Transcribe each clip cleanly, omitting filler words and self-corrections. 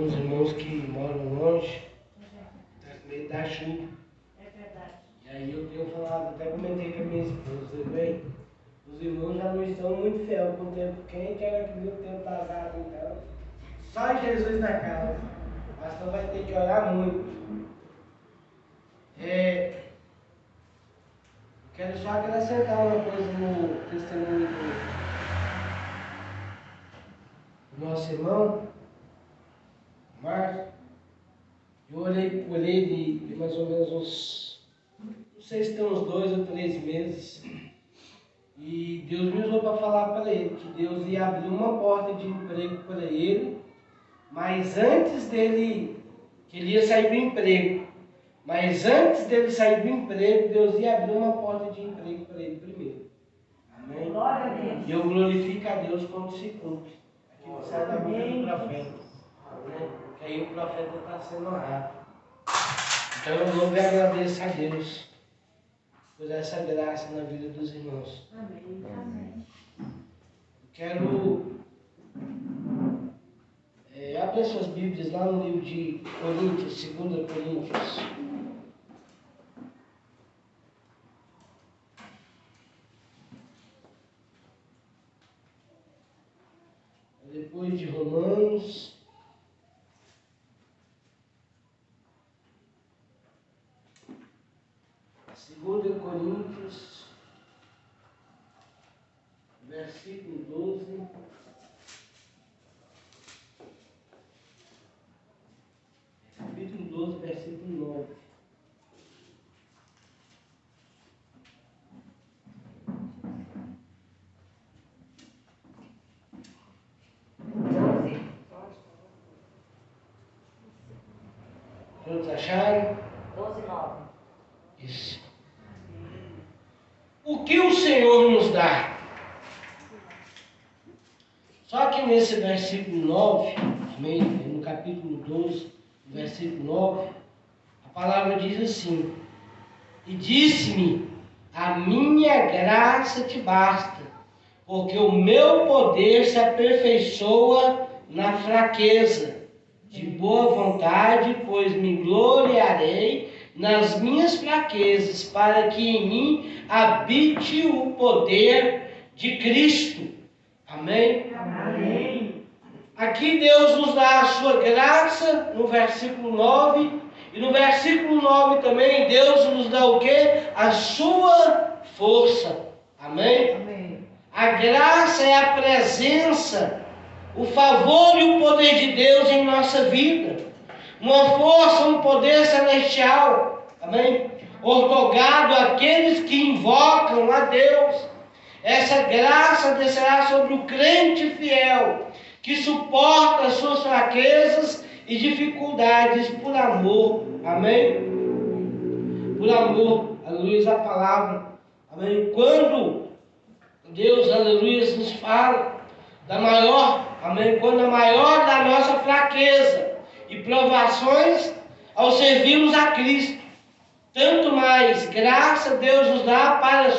alguns irmãos que moram longe, tá com medo da chuva. É verdade. E aí eu tenho falado, até comentei com a minha esposa, bem, os irmãos já não estão muito fiel com o tempo quente, era que o tempo vazado, então. Só Jesus na casa. O pastor vai ter que orar muito. Quero só acrescentar uma coisa no testemunho do nosso irmão, Marcos. Eu olhei por ele de mais ou menos uns, não sei se tem uns 2 ou 3 meses, e Deus me usou para falar para ele que Deus ia abrir uma porta de emprego para ele, mas antes dele, que ele ia sair do emprego, mas antes dele sair do emprego, Deus ia abrir uma porta de emprego para ele primeiro. Amém? Glória a Deus. E eu glorifico a Deus quando se cumpre. Aquilo sai da boca do profeta. Amém? Que aí o profeta está sendo honrado. Então eu louvo e agradeço a Deus por essa graça na vida dos irmãos. Amém. Amém. Quero abrir suas Bíblias lá no livro de Coríntios, 2 Coríntios. Depois de Romanos. Segunda Coríntios, versículo 12. Capítulo 12, versículo 9. Todos acharam? 12, 9. Isso. O que o Senhor nos dá? Só que nesse versículo 9, amém? No capítulo 12, versículo 9, a palavra diz assim: e disse-me, a minha graça te basta, porque o meu poder se aperfeiçoa na fraqueza. De boa vontade, pois me gloriarei nas minhas fraquezas, para que em mim habite o poder de Cristo. Amém? Amém. Aqui Deus nos dá a sua graça, no versículo 9, e no versículo 9 também Deus nos dá o quê? A sua força. Amém? Amém. A graça é a presença, o favor e o poder de Deus em nossa vida. Uma força, um poder celestial. Amém? Ortogado àqueles que invocam a Deus. Essa graça descerá sobre o crente fiel, que suporta as suas fraquezas e dificuldades por amor. Amém? Por amor. Aleluia, a palavra. Amém? Quando Deus, aleluia, nos fala da maior, amém? Quando a maior da nossa fraqueza e provações ao servirmos a Cristo, tanto mais graça Deus nos dá para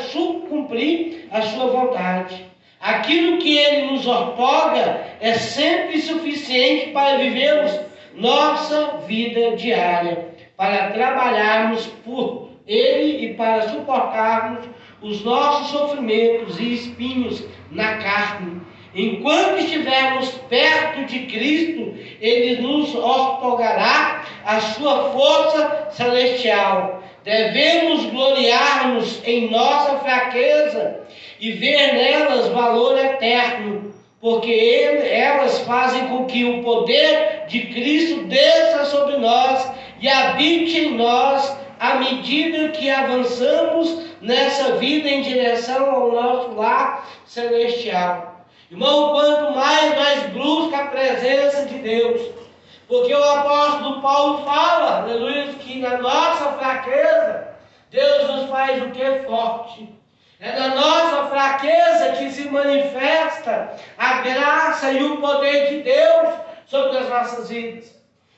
cumprir a sua vontade. Aquilo que Ele nos outorga é sempre suficiente para vivermos nossa vida diária, para trabalharmos por Ele e para suportarmos os nossos sofrimentos e espinhos na carne. Enquanto estivermos perto de Cristo, Ele nos outorgará a sua força celestial. Devemos gloriar-nos em nossa fraqueza e ver nelas valor eterno, porque elas fazem com que o poder de Cristo desça sobre nós e habite em nós à medida que avançamos nessa vida em direção ao nosso lar celestial. Irmão, quanto mais nós buscamos a presença de Deus, porque o apóstolo Paulo fala, aleluia, que na nossa fraqueza, Deus nos faz o que? Forte. É na nossa fraqueza que se manifesta a graça e o poder de Deus sobre as nossas vidas.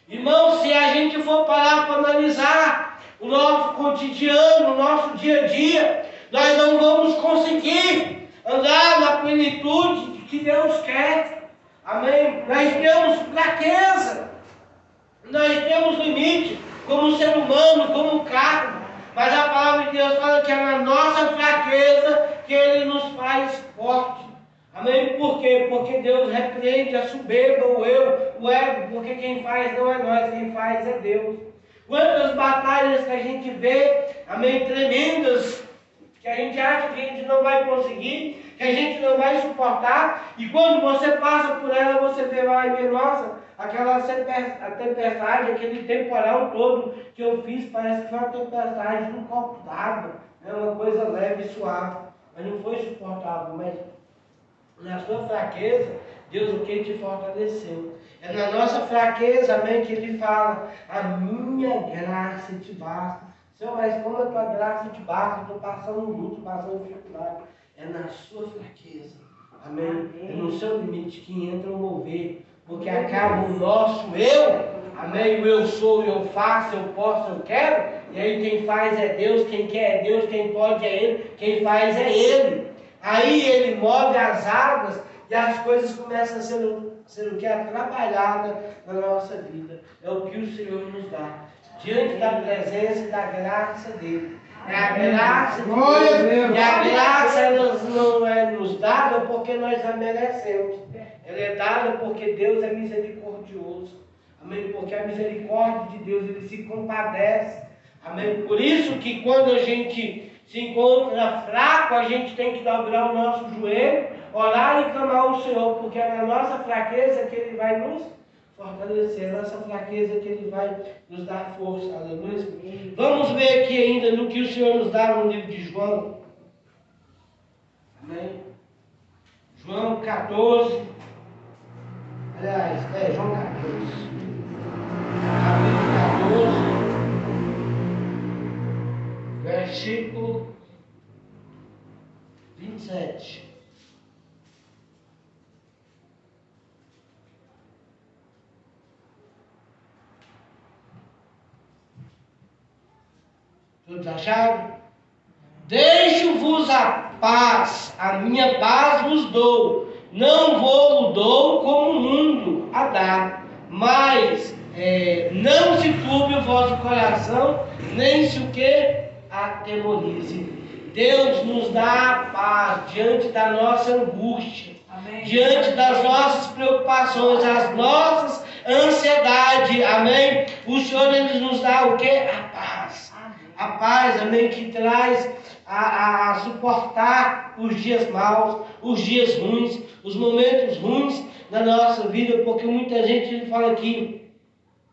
Irmão, se a gente for parar para analisar o nosso cotidiano, o nosso dia a dia, nós não vamos conseguir andar na plenitude que Deus quer. Amém? Nós temos fraqueza. temos limite, como ser humano, como carne. Mas a palavra de Deus fala que é na nossa fraqueza que Ele nos faz forte. Amém? Por quê? Porque Deus repreende a soberba, o eu, o ego, porque quem faz não é nós, quem faz é Deus. Quantas batalhas que a gente vê, amém, tremendas, que a gente acha que a gente não vai conseguir, que a gente não vai suportar, e quando você passa por ela, você vê, ai, nossa, aquela tempestade, aquele temporal todo que eu fiz, parece que foi uma tempestade num copo d'água, é uma coisa leve e suave, mas não foi suportável, mas na sua fraqueza, Deus o que te fortaleceu. É na nossa fraqueza, amém, que Ele fala, a minha graça te basta. Senhor, mas como a tua graça te basta, eu estou passando luto, passando dificuldade. É na sua fraqueza, amém? É no seu limite que entra o mover, porque acaba o nosso eu, amém? O eu sou, eu faço, eu posso, eu quero. E aí quem faz é Deus, quem quer é Deus, quem pode é Ele, quem faz é Ele. Aí Ele move as águas e as coisas começam a ser o que é trabalhada na nossa vida. É o que o Senhor nos dá. Diante da presença e da graça dEle. É a graça de Deus. E a graça ela não é nos dada porque nós a merecemos. Ela é dada porque Deus é misericordioso. Amém? Porque a misericórdia de Deus, Ele se compadece. Amém? Por isso que quando a gente se encontra fraco, a gente tem que dobrar o nosso joelho, orar e clamar ao Senhor, porque é na nossa fraqueza que Ele vai nos fortalecer, é na nossa fraqueza que Ele vai nos dar força. Aleluia. Vamos ver aqui ainda no que o Senhor nos dá no livro de João. Amém? João 14. Aliás, João 14. Capítulo 14. Versículo 27. Todos acharam? Deixo-vos a paz, a minha paz vos dou. Não vou dou como o mundo a dar. Mas não se turbe o vosso coração, nem se o que atemorize. Deus nos dá a paz diante da nossa angústia, amém, diante das nossas preocupações, as nossas ansiedades, amém? O Senhor Ele nos dá o que? A paz. A paz, amém, que traz a suportar os dias maus, os dias ruins, os momentos ruins da nossa vida, porque muita gente fala aqui,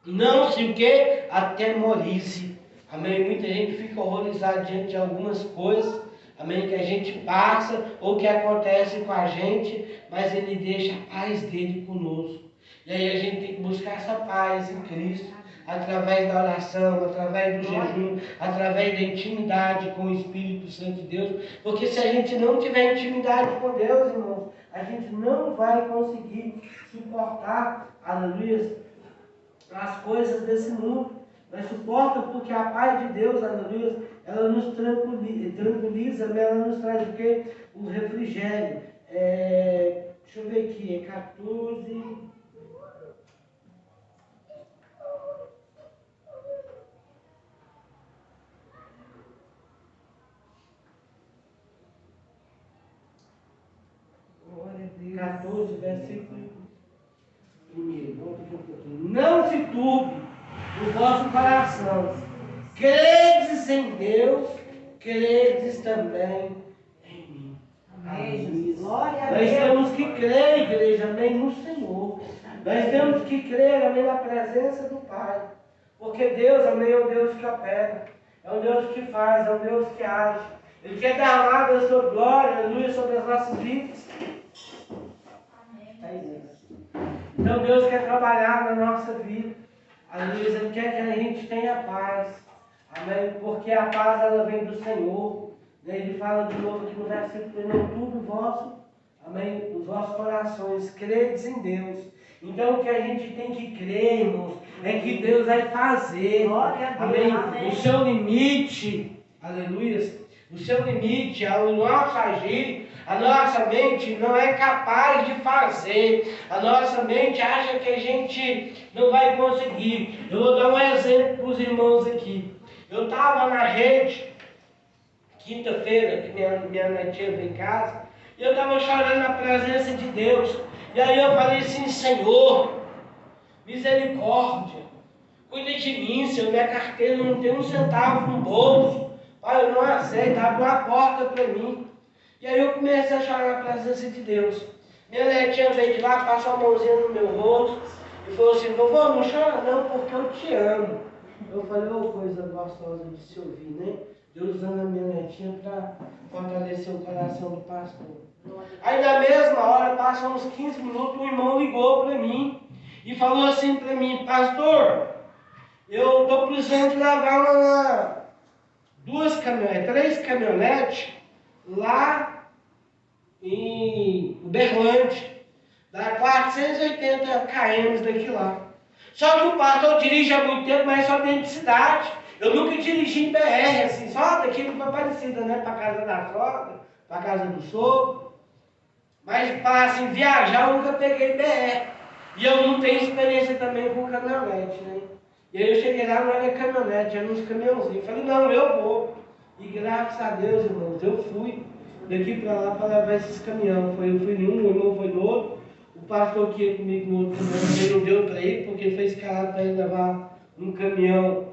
não se o que? Atemorize. Amém? Muita gente fica horrorizada diante de algumas coisas, amém, que a gente passa ou que acontece com a gente, mas Ele deixa a paz dele conosco. E aí a gente tem que buscar essa paz em Cristo, através da oração, através do jejum, através da intimidade com o Espírito Santo de Deus, porque se a gente não tiver intimidade com Deus, irmãos, a gente não vai conseguir suportar, aleluia, as coisas desse mundo. Nós suporta porque a paz de Deus, aleluia, ela nos tranquiliza, ela nos traz o quê? O refrigério. Deixa eu ver aqui, 14... Glória a Deus. 14, versículo 1. Não se turbe o vosso coração. Credes em Deus, credes também em mim. Amém. Glória a Deus. Nós temos que crer, igreja, amém, no Senhor. Nós temos que crer, amém, na presença do Pai. Porque Deus, amém, é um Deus que opera. É um Deus que faz, é um Deus que age. Ele quer derramar a sua glória, aleluia, sobre as nossas vidas. Amém. Então Deus quer trabalhar na nossa vida. Aleluia, Ele quer que a gente tenha paz. Amém? Porque a paz ela vem do Senhor. Ele fala de novo aqui no versículo: não tudo vosso, amém, os vossos corações, credes em Deus. Então o que a gente tem que crer, irmãos, é que Deus vai fazer. Amém? O seu limite, aleluia, o seu limite, o nosso agir, a nossa mente não é capaz de fazer. A nossa mente acha que a gente não vai conseguir. Eu vou dar um exemplo para os irmãos aqui. Eu estava na rede, quinta-feira, que minha netinha veio em casa, e eu estava chorando na presença de Deus. E aí eu falei assim: Senhor, misericórdia, cuida de mim, Senhor, minha carteira não tem um centavo no bolso. Pai, eu não aceito, abre uma porta para mim. E aí eu comecei a chorar na presença de Deus. Minha netinha veio de lá, passou a mãozinha no meu rosto e falou assim: vovô, não chora não, porque eu te amo. Eu falei: ô, coisa gostosa de se ouvir, né? Deus usando a minha netinha para fortalecer o coração do pastor. Aí na mesma hora, passam uns 15 minutos, o irmão ligou para mim e falou assim para mim: pastor, eu estou precisando levar três caminhonetes lá em Uberlândia, dá 480 km daqui lá. Só que o pastor dirige há muito tempo, mas só dentro de cidade. Eu nunca dirigi em BR, assim, só daqui para Aparecida, né? Para casa da sogra, para casa do sogro. Mas para assim, viajar eu nunca peguei BR. E eu não tenho experiência também com caminhonete, né? E aí eu cheguei lá, não era caminhonete, era uns caminhãozinhos. Eu falei: não, eu vou. E graças a Deus, irmãos, eu fui daqui para lá para levar esses caminhões. Eu fui em um, o irmão foi no outro. O pastor que ia comigo no outro caminhão, ele não deu para ele, porque ele foi escalado para ele levar um caminhão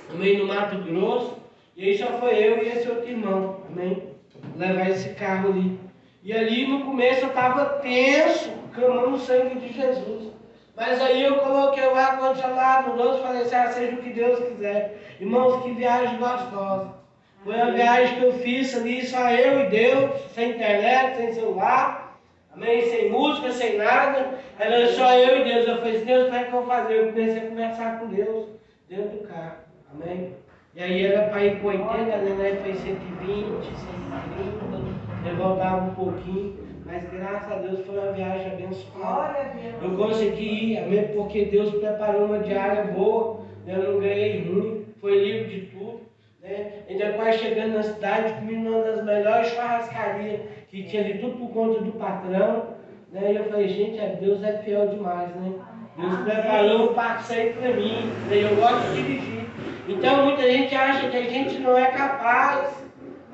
no meio do Mato Grosso. E aí só foi eu e esse outro irmão, amém? Levar esse carro ali. E ali no começo eu estava tenso, clamando o sangue de Jesus. Mas aí eu coloquei o ar-condicionado no outro e falei assim: seja o que Deus quiser. Irmãos, que viagem gostosa. Foi uma viagem que eu fiz ali, só eu e Deus, sem internet, sem celular, amém? Sem música, sem nada. Era só eu e Deus. Eu falei: Deus, como é que eu vou fazer? Eu comecei a conversar com Deus dentro do carro, amém? E aí era para ir com 80, né? Foi 120, 130, eu voltava um pouquinho. Mas graças a Deus foi uma viagem abençoada. Eu consegui ir, amém? Porque Deus preparou uma diária boa, eu não ganhei ruim, foi livre de tudo. Né? Ainda quase chegando na cidade, comi numa das melhores churrascarias que tinha ali, tudo por conta do patrão. Né? E eu falei: gente, Deus é fiel demais, né? Deus preparou um passeio para mim, né? Eu gosto de dirigir. Então muita gente acha que a gente não é capaz,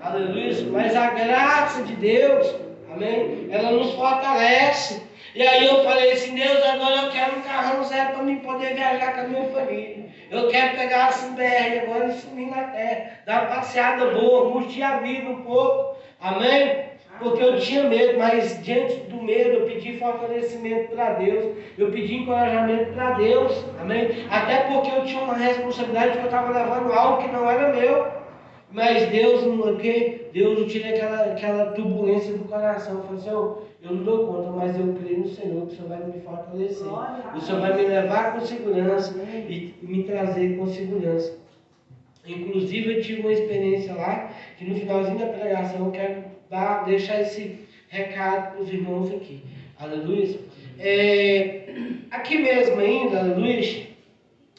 aleluia, mas a graça de Deus, amém, ela nos fortalece. E aí eu falei assim: Deus, agora eu quero um carrão zero para mim poder viajar com a minha família. Eu quero pegar assim BR agora e sumir na terra, dar uma passeada boa, curtir a vida um pouco, amém? Porque eu tinha medo, mas diante do medo eu pedi fortalecimento para Deus, eu pedi encorajamento para Deus, amém? Até porque eu tinha uma responsabilidade que eu estava levando algo que não era meu, mas Deus, eu tirei aquela turbulência do coração. Eu falei: Senhor, eu não dou conta, mas eu creio no Senhor, que o Senhor vai me fortalecer, o Senhor vai me levar com segurança e me trazer com segurança. Inclusive eu tive uma experiência lá, que no finalzinho da pregação eu quero deixar esse recado para os irmãos aqui, aleluia. Aqui mesmo ainda, aleluia,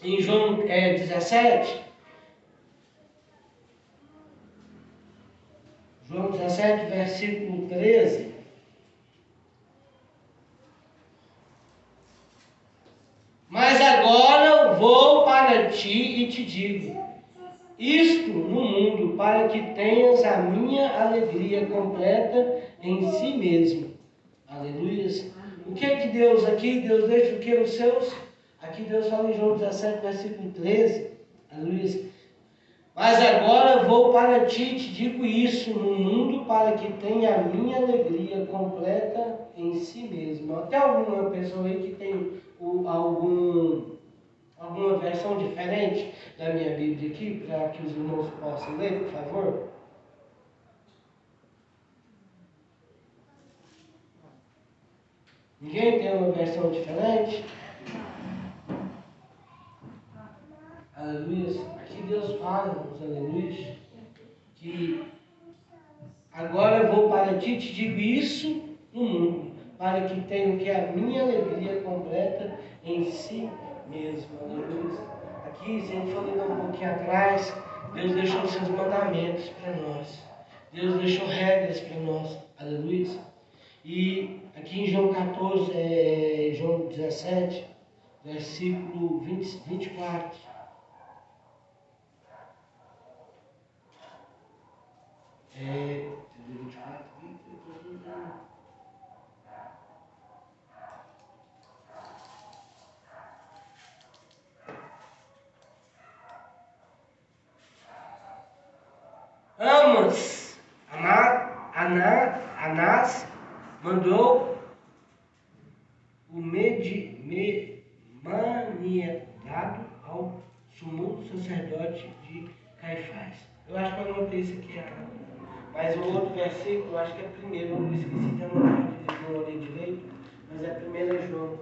em João 17, João 17, versículo 13. Mas agora eu vou para ti e te digo isto no mundo, para que tenhas a minha alegria completa em si mesmo. Aleluia. O que é que Deus aqui? Deus deixa o que? Os seus? Aqui Deus fala em João 17, versículo 13. Aleluia. Mas agora vou para ti e te digo isso no mundo, para que tenha a minha alegria completa em si mesmo. Até alguma pessoa aí que tem alguma versão diferente da minha Bíblia aqui, para que os irmãos possam ler, por favor? Ninguém tem uma versão diferente? Aleluia. Aqui Deus fala, irmãos, aleluia, que agora eu vou para ti e te digo isso no mundo, para que tenha o que? A minha alegria completa em si mesmo. Aleluia. Aqui, se a gente for ler um pouquinho atrás, Deus deixou os seus mandamentos para nós. Deus deixou regras para nós. Aleluia. E aqui em João 14, João 17, versículo 24. É, 24, Amas, Anás mandou o manietado ao sumo sacerdote de Caifás. Eu acho que eu anotei isso aqui errado. Mas o outro versículo, eu acho que é primeiro, eu esqueci de anotar, não olhei direito, mas é 1 João.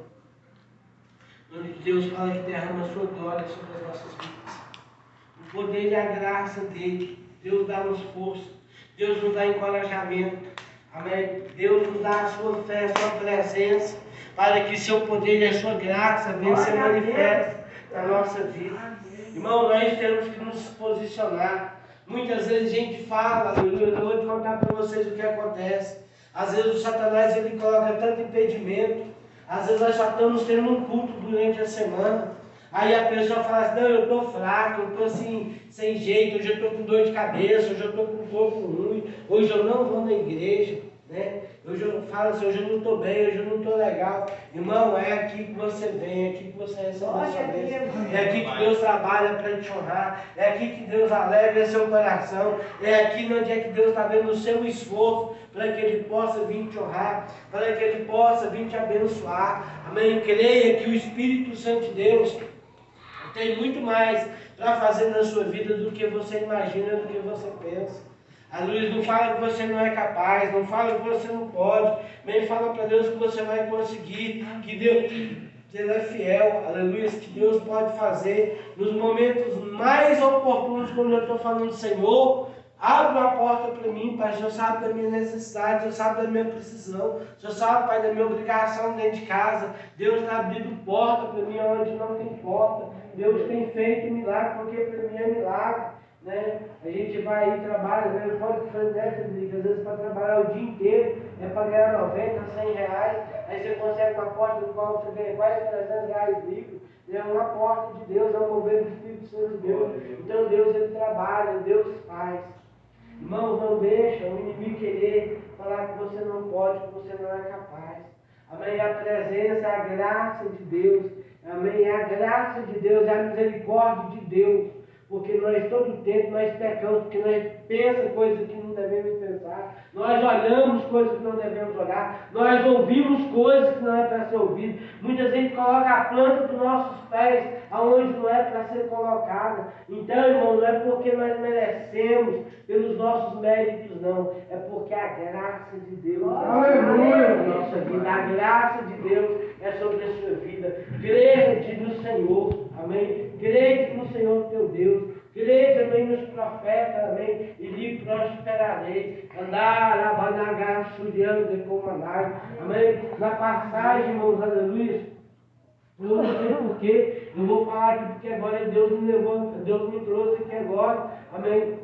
Onde Deus fala que derrama a sua glória sobre as nossas vidas. O poder e a graça dele. Deus dá-nos força. Deus nos dá encorajamento. Amém? Deus nos dá a sua fé, a sua presença, para que seu poder e a sua graça venham ser manifestos na nossa vida. Irmão, nós temos que nos posicionar. Muitas vezes a gente fala, aleluia, eu vou te contar para vocês o que acontece. Às vezes o Satanás ele coloca tanto impedimento. Às vezes nós só estamos tendo um culto durante a semana. Aí a pessoa fala assim, não, eu estou fraco, eu estou assim, sem jeito, hoje eu estou com dor de cabeça, hoje eu estou com o corpo ruim, hoje eu não vou na igreja, né? Hoje eu falo assim, hoje eu não estou bem, hoje eu não estou legal. Irmão, é aqui que você vem, é aqui que você recebe a sua bênção. É aqui que Deus trabalha para te honrar, é aqui que Deus alegra seu coração, é aqui onde é que Deus está vendo o seu esforço para que Ele possa vir te honrar, para que Ele possa vir te abençoar. Amém? Creia que o Espírito Santo de Deus tem muito mais para fazer na sua vida do que você imagina, do que você pensa. A Luiz não fala que você não é capaz, não fala que você não pode, nem fala para Deus que você vai conseguir, que Deus é fiel, aleluia, que Deus pode fazer nos momentos mais oportunos, quando eu estou falando, Senhor, abre uma porta para mim, Pai, o Senhor sabe da minha necessidade, o Senhor sabe da minha precisão, o Senhor sabe, Pai, da minha obrigação dentro de casa. Deus está abrindo porta para mim onde não tem porta. Deus tem feito milagre, porque para mim é milagre, né? A gente vai e trabalha, né? Pode fazer dessa, às vezes para trabalhar o dia inteiro, é para ganhar 90, 100 reais, aí você consegue uma porta do qual você ganha quase 300 reais livre. É uma porta de Deus, é um mover do Espírito Santo de Deus. Então Deus ele trabalha, Deus faz. Irmãos, não deixa o inimigo querer falar que você não pode, que você não é capaz. Amém? A presença, a graça de Deus. Amém? É a graça de Deus, é a misericórdia de Deus. Porque nós, todo tempo, nós pecamos, porque nós pensamos coisas que não devemos pensar. Nós olhamos coisas que não devemos olhar. Nós ouvimos coisas que não é para ser ouvido. Muitas vezes coloca a planta dos nossos pés aonde não é para ser colocada. Então, irmão, não é porque nós merecemos pelos nossos méritos, não. É porque a graça de Deus é sobre a nossa vida. A graça de Deus é sobre a sua vida. Crede no Senhor. Amém? Crede no Senhor teu Deus. Crede também nos profetas. Amém? E lhe prosperarei. Andar, abanagar, suriando e comandar. Amém? Na passagem, irmãos, aleluia. Eu não sei porquê, eu vou falar aqui porque agora Deus me levou, Deus me trouxe aqui agora, amém?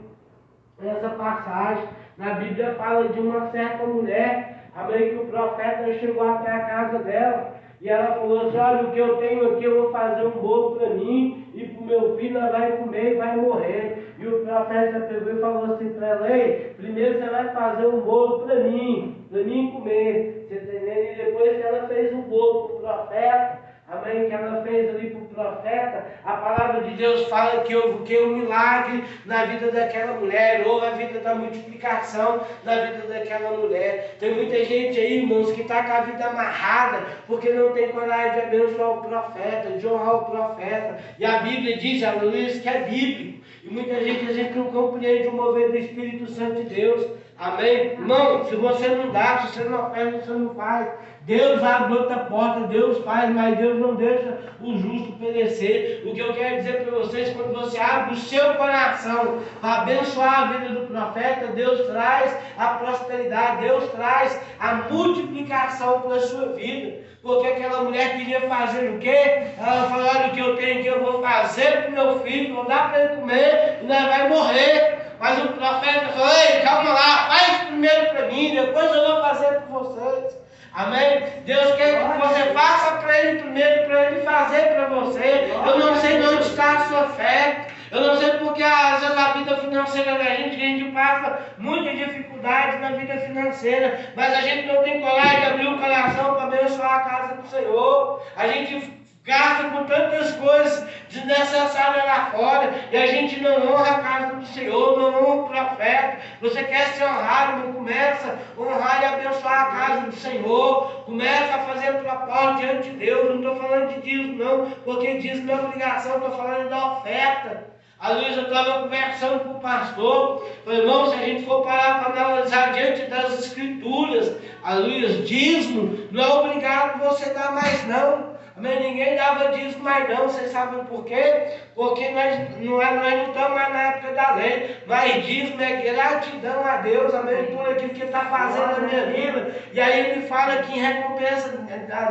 Essa passagem, na Bíblia fala de uma certa mulher, amém? Que o profeta chegou até a casa dela e ela falou assim: olha, o que eu tenho aqui, eu vou fazer um bolo para mim e para o meu filho, ela vai comer e vai morrer. E o profeta pegou e falou assim para ela: ei, primeiro você vai fazer um bolo para mim comer, você tá entendendo? E depois que ela fez um bolo para o profeta, amém, que ela fez ali para o profeta, a palavra de Deus fala que houve um milagre na vida daquela mulher, houve a vida da multiplicação na vida daquela mulher. Tem muita gente aí, irmãos, que está com a vida amarrada, porque não tem coragem de abençoar o profeta, de honrar o profeta. E a Bíblia diz, aleluia, que é bíblico. E muita gente, a gente não compreende o mover do Espírito Santo de Deus. Amém? Irmão, se você não dá, se você não oferece, você não faz. Deus abre outra porta, Deus faz, mas Deus não deixa o justo perecer. O que eu quero dizer para vocês, quando você abre o seu coração para abençoar a vida do profeta, Deus traz a prosperidade, Deus traz a multiplicação para a sua vida. Porque aquela mulher queria fazer o quê? Ela falou, olha o que eu tenho que eu vou fazer para o meu filho, vou dar para ele comer e nós vai morrer. Mas o profeta falou, ei, calma lá, faz primeiro para mim, depois eu vou fazer para vocês. Amém? Deus quer que você faça para ele primeiro, para ele fazer para você. Eu não sei onde está a sua fé. Eu não sei porque às vezes a vida financeira da gente, a gente passa muita dificuldade na vida financeira, mas a gente não tem coragem de abrir o coração para abençoar a casa do Senhor. A gente gasta com tantas coisas desnecessárias lá fora e a gente não honra a casa do Senhor, não honra o profeta. Você quer ser honrado, não começa a honrar e abençoar a casa do Senhor, começa a fazer propósito diante de Deus. Não estou falando de dízimo não, porque dízimo não é obrigação, estou falando da oferta. A Luísa estava conversando com o pastor, falei, irmão, se a gente for parar para analisar diante das escrituras, a Luísa, dízimo não é obrigado você dar mais não. Amém? Ninguém dava dízimo mais não, vocês sabem por quê? Porque nós não estamos mais na época da lei, mas dízimo é gratidão a Deus, amém, por aquilo que Ele está fazendo na minha vida. E aí Ele fala que em recompensa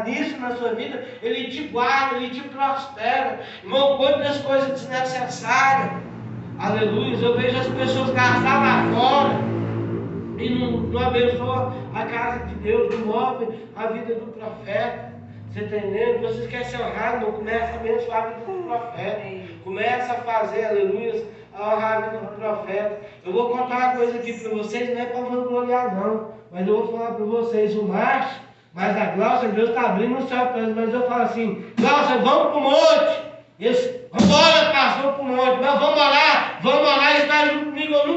disso na sua vida, Ele te guarda, Ele te prospera. Irmão, quantas coisas desnecessárias, aleluia, eu vejo as pessoas gastar lá fora e não abençoam a casa de Deus, não move a vida do profeta. Você está entendendo? Vocês querem ser honrados, não começa a abençoar a vida do profeta. Começa a fazer, aleluia, a honrar a vida do profeta. Eu vou contar uma coisa aqui para vocês, não é para vangloriar não, mas eu vou falar para vocês, o Márcio, mas a Glaucia, Deus está abrindo o céu para eles, mas eu falo assim, Glaucia, vamos para o monte. Eles, vamos embora, pastor, para o monte, mas vamos orar, eles estão junto comigo, eu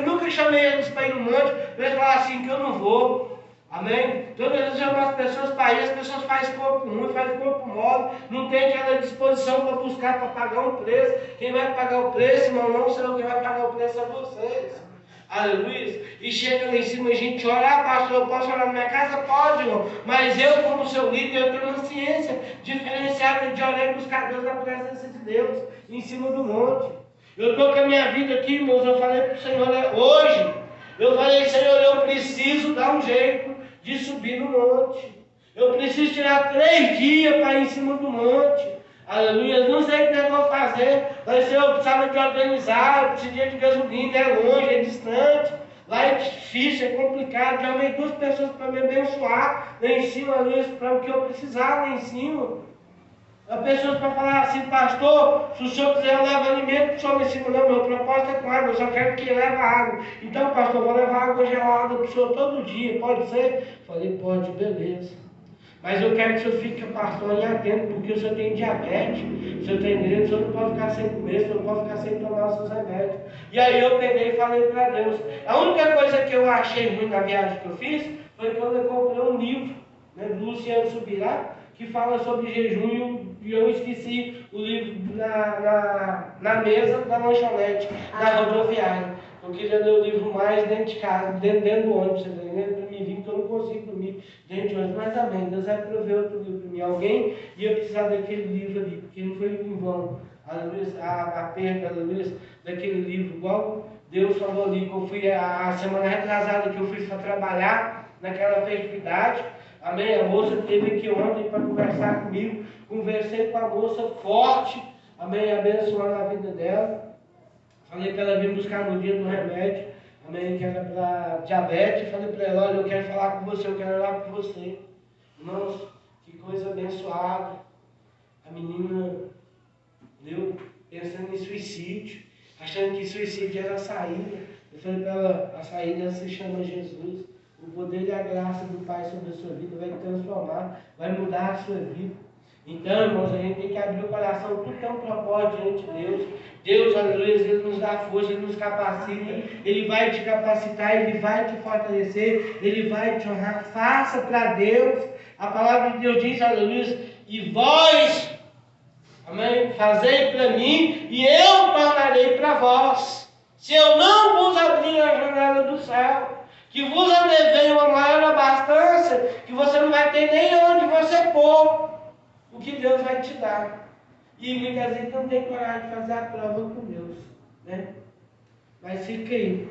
nunca chamei eles para ir no monte, eles falam assim que eu não vou. Amém? Todas as vezes eu chamo as pessoas para ir, as pessoas fazem corpo ruim, fazem corpo mole, não tem aquela disposição para buscar, para pagar um preço. Quem vai pagar o preço, irmão, não serão quem vai pagar o preço é vocês. Aleluia. E chega lá em cima, a gente ora, pastor, eu posso orar na minha casa? Pode, irmão. Mas eu, como seu líder, eu tenho uma ciência diferenciada de orar e buscar Deus na presença de Deus, em cima do monte. Eu estou com a minha vida aqui, irmãos, eu falei para o Senhor hoje, eu falei, Senhor, eu preciso dar um jeito de subir no monte. Eu preciso tirar 3 dias para ir em cima do monte. Aleluia. Não sei o que eu vou fazer. Mas eu precisava de organizar, eu precisava de gasolina, é longe, é distante. Lá é difícil, é complicado. Já amei 2 pessoas para me abençoar lá em cima, para o que eu precisava lá em cima. Há pessoas para falar assim, pastor, se o senhor quiser eu levo alimento para o senhor lá em cima. Não, meu propósito é com água, eu só quero que leve água. Então, pastor, eu vou levar água gelada para o senhor todo dia, pode ser? Falei, pode, beleza. Mas eu quero que o senhor fique, pastor, e atento, porque o senhor tem diabetes, o senhor tem direito, o senhor não pode ficar sem comer, o senhor não pode ficar sem tomar os seus remédios. E aí eu peguei e falei para Deus. A única coisa que eu achei ruim na viagem que eu fiz foi que eu comprei um livro, né, do Luciano Subirá, que fala sobre jejum, e eu esqueci o livro na mesa da lanchonete, da rodoviária. Eu queria ler o livro mais dentro de casa, dentro do ônibus, para mim vir, porque eu não consigo dormir dentro de ônibus. Mas amém, Deus vai prover outro livro para mim. Alguém ia precisar daquele livro ali, porque não foi em vão a perda, daquele livro, igual Deus falou ali, que eu fui a semana retrasada que eu fui para trabalhar naquela festividade. Amém? A moça esteve aqui ontem para conversar comigo. Conversei com a moça forte. Amém? Abençoando a vida dela. Falei para ela vir buscar no dia do remédio. Amém? Que era para diabetes. Falei para ela, olha, eu quero falar com você, eu quero orar com você. Irmãos, que coisa abençoada. A menina deu pensando em suicídio, achando que suicídio era a saída. Eu falei para ela, a saída se chama Jesus. O poder e a graça do Pai sobre a sua vida vai transformar, vai mudar a sua vida. Então, irmãos, a gente tem que abrir o coração, tudo tem um propósito diante de Deus. Deus, aleluia, Ele nos dá força, Ele nos capacita, Ele vai te capacitar, Ele vai te fortalecer, Ele vai te honrar. Faça para Deus. A palavra de Deus diz, aleluia, e vós, amém, fazei para mim, e eu tornarei para vós. Se eu não vos abrir a janela céu, que vos antevém uma maior abastança, que você não vai ter nem onde você pôr o que Deus vai te dar. E muitas vezes não tem coragem de fazer a prova com Deus, né? Mas fica aí.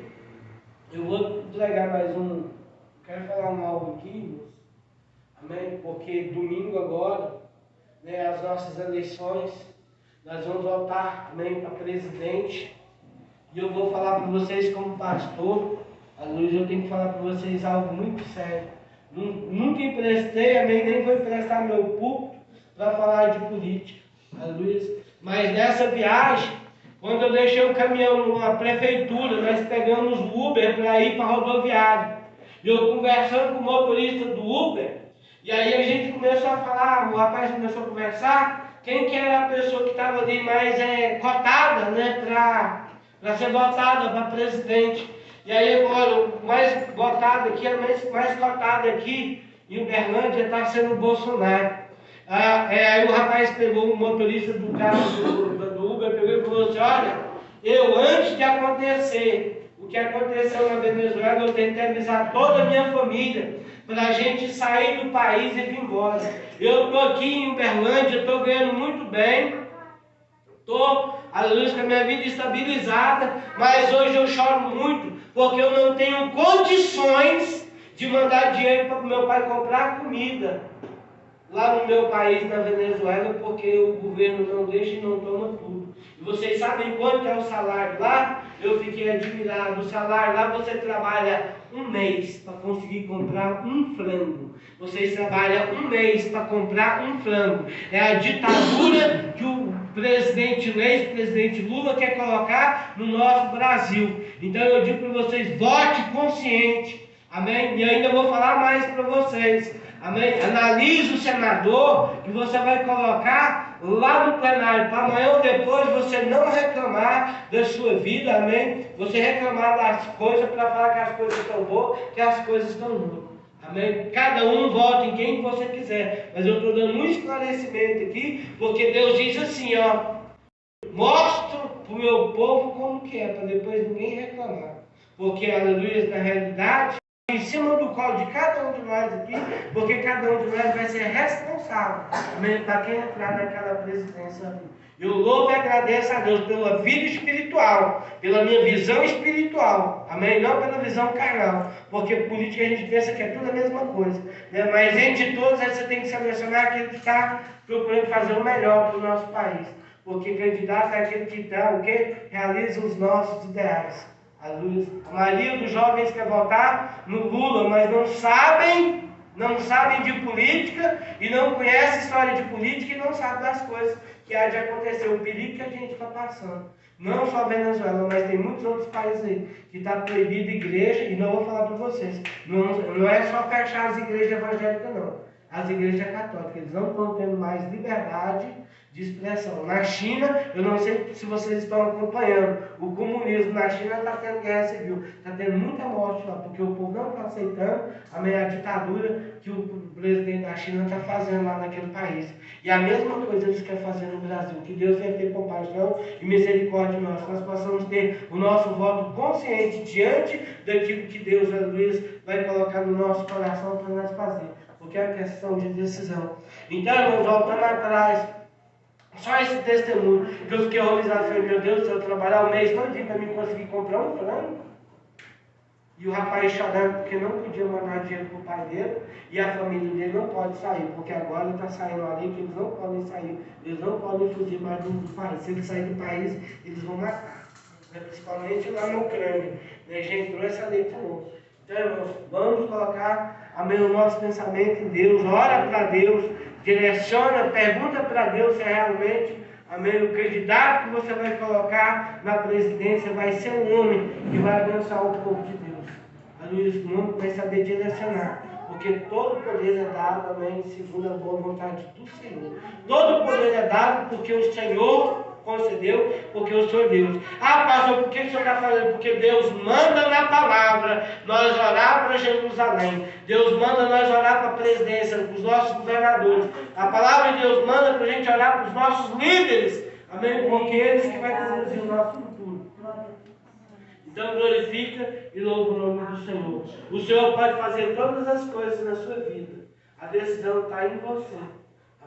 Eu vou pregar mais um. Quero falar algo aqui, irmãos. Amém? Porque domingo agora, né, as nossas eleições, nós vamos votar, amém, para presidente. E eu vou falar para vocês como pastor. Aleluia, eu tenho que falar para vocês algo muito sério. Nunca emprestei, amém, nem vou emprestar meu púlpito para falar de política. Aleluia. Mas nessa viagem, quando eu deixei o caminhão numa prefeitura, nós pegamos o Uber para ir para a rodoviária. E eu conversando com o motorista do Uber, e aí a gente começou a falar, o rapaz começou a conversar, quem que era a pessoa que estava ali mais cotada, né, para ser votada para presidente. E aí ele falou, o mais votado aqui, a mais cotada aqui em Uberlândia está sendo o Bolsonaro. Aí o rapaz pegou o motorista do carro do Uber, pegou e falou assim, olha, eu antes de acontecer o que aconteceu na Venezuela, eu tentei avisar toda a minha família para a gente sair do país e vir embora. Eu estou aqui em Uberlândia, estou ganhando muito bem, estou, aleluia, com a minha vida estabilizada, mas hoje eu choro muito porque eu não tenho condições de mandar dinheiro para o meu pai comprar comida lá no meu país, na Venezuela, porque o governo não deixa e não toma tudo. E vocês sabem quanto é o salário lá? Eu fiquei admirado. O salário lá, você trabalha um mês para conseguir comprar um frango. Vocês trabalham um mês para comprar um frango. É a ditadura que o ex-presidente Lula quer colocar no nosso Brasil. Então eu digo para vocês, vote consciente. Amém? E ainda vou falar mais para vocês. Amém? Analise o senador que você vai colocar lá no plenário, para amanhã ou depois você não reclamar da sua vida, amém? Você reclamar das coisas para falar que as coisas estão boas, que as coisas estão ruins. Amém? Cada um vote em quem você quiser, mas eu estou dando um esclarecimento aqui, porque Deus diz assim, ó, mostro para o meu povo como que é, para depois ninguém reclamar, porque, aleluia, na realidade, em cima do colo de cada um de nós aqui, porque cada um de nós vai ser responsável para quem entrar naquela presidência ali. Eu louvo e agradeço a Deus pela vida espiritual, pela minha visão espiritual, amém? Não pela visão carnal, porque política a gente pensa que é tudo a mesma coisa, né? Mas entre todos você tem que selecionar aquele que está procurando fazer o melhor para o nosso país, porque candidato é aquele que dá o que? Realiza os nossos ideais. A maioria dos jovens quer votar no Lula, mas não sabem de política e não conhecem história de política e não sabem das coisas que há de acontecer, o perigo que a gente está passando. Não só a Venezuela, mas tem muitos outros países aí que está proibido igreja, e não vou falar para vocês, não é só fechar as igrejas evangélicas não, as igrejas católicas, eles não estão tendo mais liberdade de expressão. Na China, eu não sei se vocês estão acompanhando, o comunismo na China está tendo guerra civil, está tendo muita morte lá, porque o povo não está aceitando a ditadura que o presidente da China está fazendo lá naquele país. E a mesma coisa eles querem fazer no Brasil, que Deus venha ter compaixão e misericórdia nossa, nós possamos ter o nosso voto consciente diante daquilo que Deus, Luiz, vai colocar no nosso coração para nós fazer, porque é uma questão de decisão. Então, irmãos, voltando atrás, só esse testemunho, que eu fiquei horrorizado, falei, meu Deus, se eu trabalhar o mês todo para mim conseguir comprar um frango, e o rapaz chorando porque não podia mandar dinheiro para o pai dele, e a família dele não pode sair, porque agora está saindo uma lei que eles não podem sair, eles não podem fugir mais do país. Se eles saírem do país, eles vão matar, principalmente lá na Ucrânia. Já entrou essa lei de novo. Então, irmãos, vamos colocar o nosso pensamento em Deus, ora para Deus, direciona, pergunta para Deus se realmente, amém, o candidato que você vai colocar na presidência vai ser um homem que vai abençoar o povo de Deus. Aleluia, o mundo vai saber direcionar, porque todo poder é dado, amém, segundo a boa vontade do Senhor. Todo poder é dado porque o Senhor concedeu, porque eu sou Deus. Ah, pastor, por que o senhor está falando? Porque Deus manda na palavra nós orar para Jerusalém. Deus manda nós orar para a presidência, para os nossos governadores. A palavra de Deus manda para a gente orar para os nossos líderes. Amém? Porque eles que vão conduzir o nosso futuro. Então glorifica e louva o nome do Senhor. O Senhor pode fazer todas as coisas na sua vida. A decisão está em você.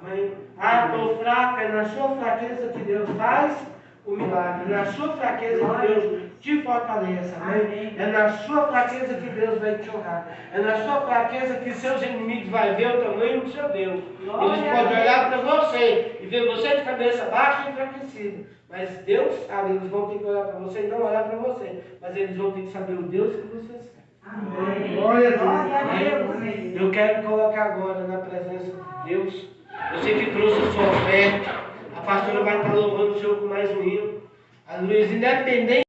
Amém? Ah, estou fraco, é na sua fraqueza que Deus faz o milagre. É na sua fraqueza que Deus te fortalece. Amém? É na sua fraqueza que Deus vai te honrar. É na sua fraqueza que seus inimigos vão ver o tamanho do seu Deus. Eles podem olhar para você e ver você de cabeça baixa e enfraquecido. Mas Deus sabe, eles vão ter que olhar para você e não olhar para você. Mas eles vão ter que saber o Deus que você serve. Amém. Glória a Deus. Glória a Deus. Amém. Eu quero colocar agora na presença de Deus. Você que trouxe a sua oferta. A pastora vai estar louvando o Senhor com mais um hino. A Luiz, independente.